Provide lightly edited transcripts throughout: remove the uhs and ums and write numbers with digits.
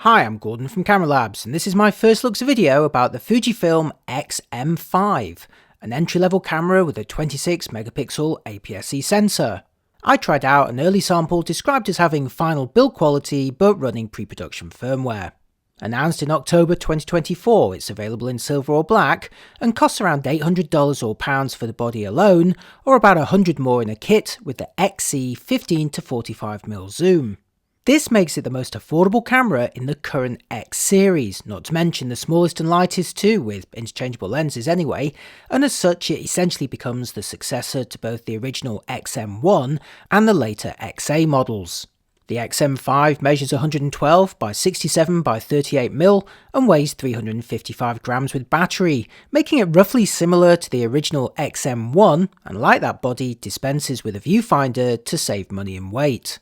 Hi, I'm Gordon from Camera Labs, and this is my first looks video about the Fujifilm X-M5, an entry-level camera with a 26 megapixel APS-C sensor. I tried out an early sample described as having final build quality but running pre-production firmware. Announced in October 2024, it's available in silver or black and costs around $800 or pounds for the body alone, or about $100 more in a kit with the XC 15 to 45mm zoom. This makes it the most affordable camera in the current X series, not to mention the smallest and lightest too, with interchangeable lenses anyway, and as such it essentially becomes the successor to both the original XM1 and the later XA models. The XM5 measures 112 by 67 by 38mm and weighs 355 grams with battery, making it roughly similar to the original XM1, and like that body, dispenses with a viewfinder to save money and weight.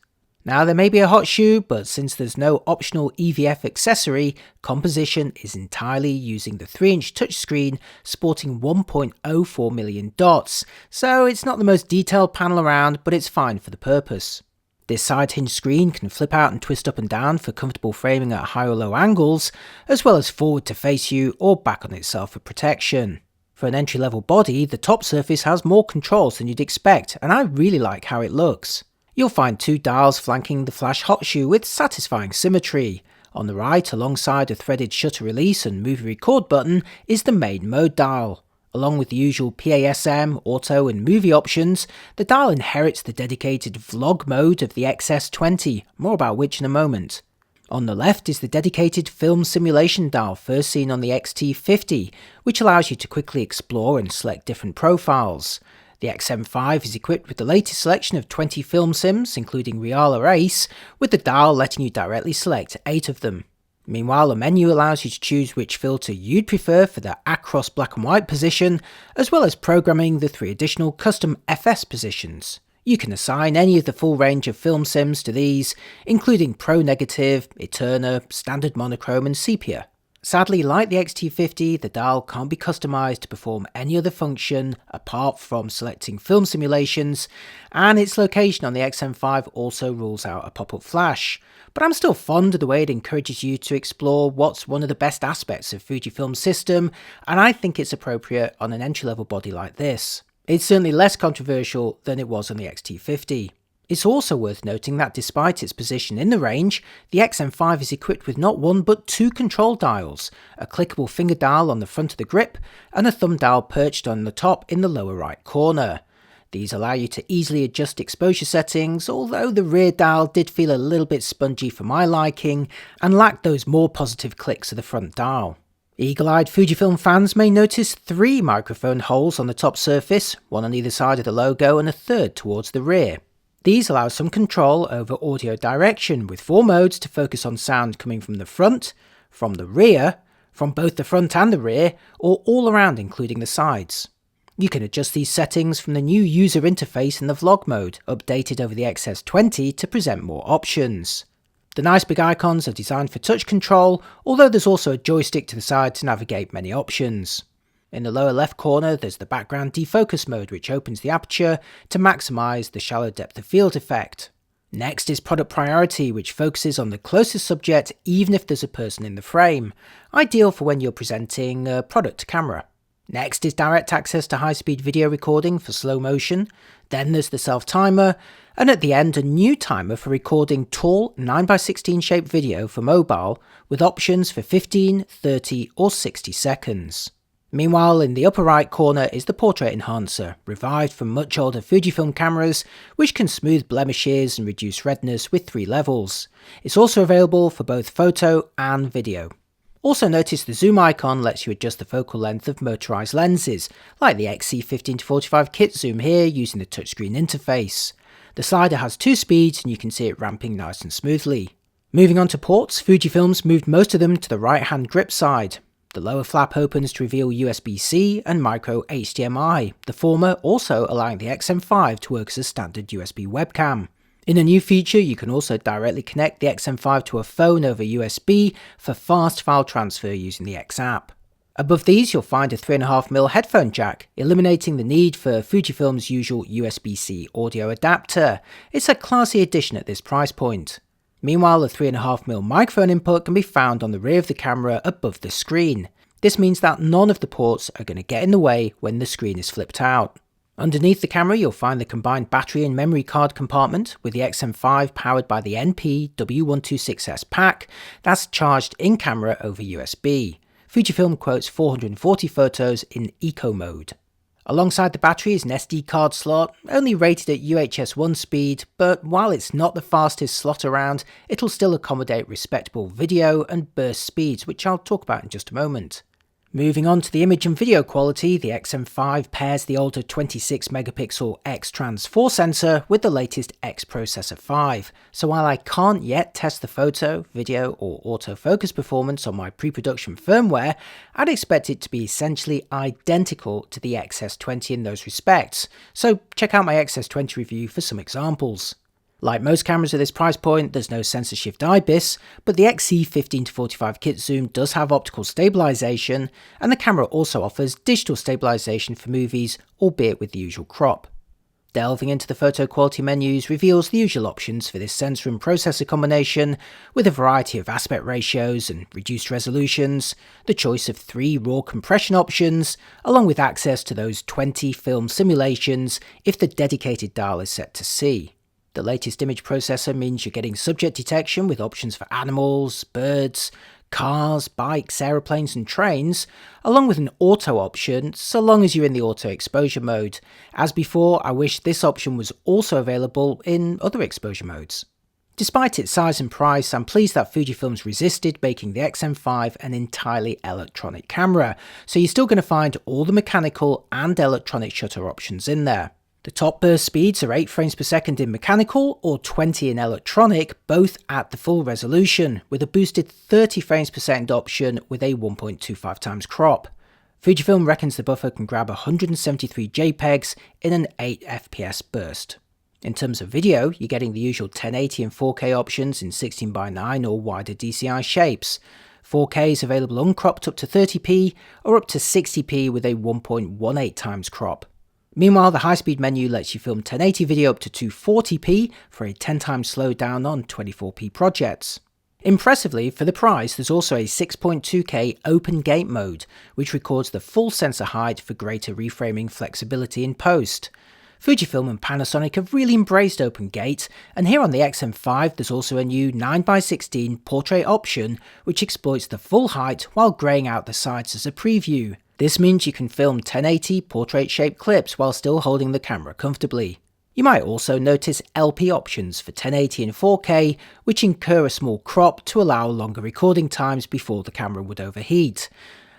Now there may be a hot shoe, but since there's no optional EVF accessory, composition is entirely using the 3-inch touchscreen sporting 1.04 million dots, so it's not the most detailed panel around, but it's fine for the purpose. This side hinge screen can flip out and twist up and down for comfortable framing at high or low angles, as well as forward to face you or back on itself for protection. For an entry-level body, the top surface has more controls than you'd expect, and I really like how it looks. You'll find two dials flanking the flash hot shoe with satisfying symmetry. On the right, alongside a threaded shutter release and movie record button, is the main mode dial. Along with the usual PASM, auto and movie options, the dial inherits the dedicated vlog mode of the XS20, more about which in a moment. On the left is the dedicated film simulation dial first seen on the XT50, which allows you to quickly explore and select different profiles. The XM5 is equipped with the latest selection of 20 film sims, including Real or Ace, with the dial letting you directly select 8 of them. Meanwhile, a menu allows you to choose which filter you'd prefer for the across black and white position, as well as programming the 3 additional custom FS positions. You can assign any of the full range of film sims to these, including Pro Negative, Eterna, Standard Monochrome and Sepia. Sadly, like the XT50, the dial can't be customised to perform any other function apart from selecting film simulations, and its location on the XM5 also rules out a pop-up flash. But I'm still fond of the way it encourages you to explore what's one of the best aspects of Fujifilm's system, and I think it's appropriate on an entry-level body like this. It's certainly less controversial than it was on the XT50. It's also worth noting that despite its position in the range, the XM5 is equipped with not one but 2 control dials, a clickable finger dial on the front of the grip, and a thumb dial perched on the top in the lower right corner. These allow you to easily adjust exposure settings, although the rear dial did feel a little bit spongy for my liking, and lacked those more positive clicks of the front dial. Eagle-eyed Fujifilm fans may notice 3 microphone holes on the top surface, one on either side of the logo and a third towards the rear. These allow some control over audio direction, with 4 modes to focus on sound coming from the front, from the rear, from both the front and the rear, or all around including the sides. You can adjust these settings from the new user interface in the vlog mode, updated over the XS20 to present more options. The nice big icons are designed for touch control, although there's also a joystick to the side to navigate many options. In the lower left corner there's the background defocus mode, which opens the aperture to maximise the shallow depth of field effect. Next is product priority, which focuses on the closest subject even if there's a person in the frame, ideal for when you're presenting a product to camera. Next is direct access to high-speed video recording for slow motion, then there's the self-timer, and at the end a new timer for recording tall 9x16 shaped video for mobile, with options for 15, 30 or 60 seconds. Meanwhile, in the upper right corner is the portrait enhancer, revived from much older Fujifilm cameras, which can smooth blemishes and reduce redness with 3 levels. It's also available for both photo and video. Also notice the zoom icon lets you adjust the focal length of motorized lenses, like the XC 15-45 kit zoom here using the touchscreen interface. The slider has 2 speeds and you can see it ramping nice and smoothly. Moving on to ports, Fujifilm's moved most of them to the right hand grip side. The lower flap opens to reveal USB-C and micro HDMI, the former also allowing the XM5 to work as a standard USB webcam. In a new feature, you can also directly connect the XM5 to a phone over USB for fast file transfer using the X app. Above these you'll find a 3.5mm headphone jack, eliminating the need for Fujifilm's usual USB-C audio adapter. It's a classy addition at this price point. Meanwhile, the 3.5mm microphone input can be found on the rear of the camera above the screen. This means that none of the ports are going to get in the way when the screen is flipped out. Underneath the camera, you'll find the combined battery and memory card compartment, with the X-M5 powered by the NP W126S pack that's charged in camera over USB. Fujifilm quotes 440 photos in eco mode. Alongside the battery is an SD card slot, only rated at UHS 1 speed, but while it's not the fastest slot around, it'll still accommodate respectable video and burst speeds, which I'll talk about in just a moment. Moving on to the image and video quality, the X-M5 pairs the older 26MP X-Trans 4 sensor with the latest X Processor 5, so while I can't yet test the photo, video or autofocus performance on my pre-production firmware, I'd expect it to be essentially identical to the XS20 in those respects, so check out my XS20 review for some examples. Like most cameras at this price point, there's no sensor shift IBIS, but the XC15-45 kit zoom does have optical stabilization, and the camera also offers digital stabilization for movies, albeit with the usual crop. Delving into the photo quality menus reveals the usual options for this sensor and processor combination, with a variety of aspect ratios and reduced resolutions, the choice of 3 raw compression options, along with access to those 20 film simulations if the dedicated dial is set to C. The latest image processor means you're getting subject detection with options for animals, birds, cars, bikes, aeroplanes and trains, along with an auto option so long as you're in the auto exposure mode. As before, I wish this option was also available in other exposure modes. Despite its size and price, I'm pleased that Fujifilm's resisted making the X-M5 an entirely electronic camera, so you're still going to find all the mechanical and electronic shutter options in there. The top burst speeds are 8 frames per second in mechanical or 20 in electronic, both at the full resolution, with a boosted 30 frames per second option with a 1.25 times crop. Fujifilm reckons the buffer can grab 173 JPEGs in an 8 FPS burst. In terms of video, you're getting the usual 1080 and 4K options in 16:9 or wider DCI shapes. 4K is available uncropped up to 30p or up to 60p with a 1.18 times crop. Meanwhile, the high-speed menu lets you film 1080 video up to 240p for a 10 times slowdown on 24p projects. Impressively, for the price, there's also a 6.2K open gate mode, which records the full sensor height for greater reframing flexibility in post. Fujifilm and Panasonic have really embraced open gate, and here on the X-M5 there's also a new 9x16 portrait option, which exploits the full height while greying out the sides as a preview. This means you can film 1080 portrait-shaped clips while still holding the camera comfortably. You might also notice LP options for 1080 and 4K, which incur a small crop to allow longer recording times before the camera would overheat.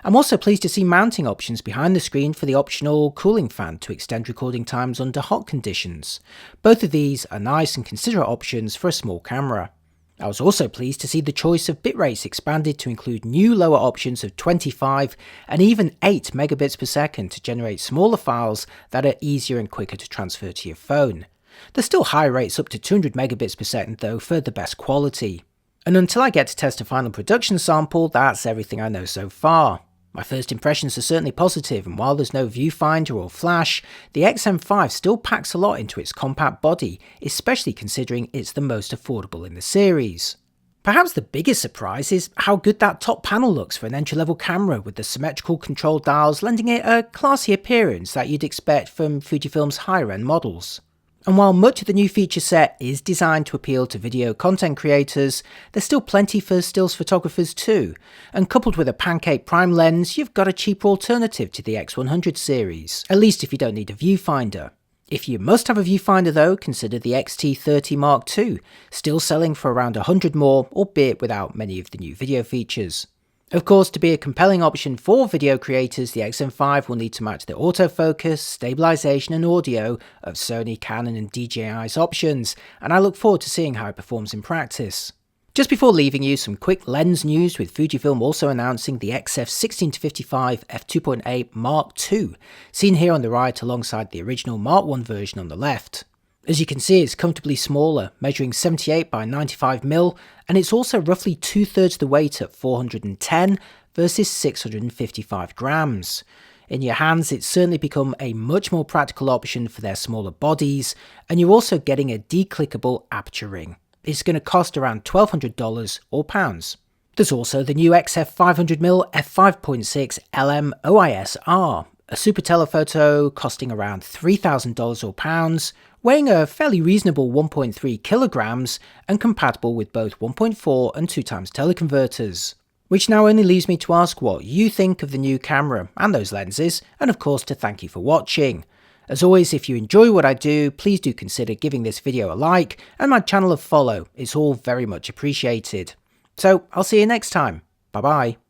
I'm also pleased to see mounting options behind the screen for the optional cooling fan to extend recording times under hot conditions. Both of these are nice and considerate options for a small camera. I was also pleased to see the choice of bitrates expanded to include new lower options of 25 and even 8 megabits per second to generate smaller files that are easier and quicker to transfer to your phone. There's still high rates up to 200 megabits per second though for the best quality. And until I get to test a final production sample, that's everything I know so far. My first impressions are certainly positive, and while there's no viewfinder or flash, the X-M5 still packs a lot into its compact body, especially considering it's the most affordable in the series. Perhaps the biggest surprise is how good that top panel looks for an entry-level camera, with the symmetrical control dials lending it a classy appearance that you'd expect from Fujifilm's higher-end models. And while much of the new feature set is designed to appeal to video content creators, there's still plenty for stills photographers too, and coupled with a pancake prime lens, you've got a cheaper alternative to the X100 series, at least if you don't need a viewfinder. If you must have a viewfinder though, consider the XT30 Mark II, still selling for around 100 more, albeit without many of the new video features. Of course, to be a compelling option for video creators, the X-M5 will need to match the autofocus, stabilization and audio of Sony, Canon and DJI's options, and I look forward to seeing how it performs in practice. Just before leaving you, some quick lens news, with Fujifilm also announcing the XF16-55 f2.8 Mark II, seen here on the right alongside the original Mark I version on the left. As you can see, it's comfortably smaller, measuring 78 by 95mm, and it's also roughly 2/3 the weight at 410 versus 655 grams. In your hands, it's certainly become a much more practical option for their smaller bodies, and you're also getting a declickable aperture ring. is going to cost around $1,200 or pounds. There's also the new XF 500mm f5.6 LM OIS-R, a super telephoto costing around $3,000 or pounds, weighing a fairly reasonable 1.3 kilograms and compatible with both 1.4 and 2x teleconverters. Which now only leaves me to ask what you think of the new camera and those lenses, and of course to thank you for watching. As always, if you enjoy what I do, please do consider giving this video a like and my channel a follow. It's all very much appreciated. So I'll see you next time. Bye bye.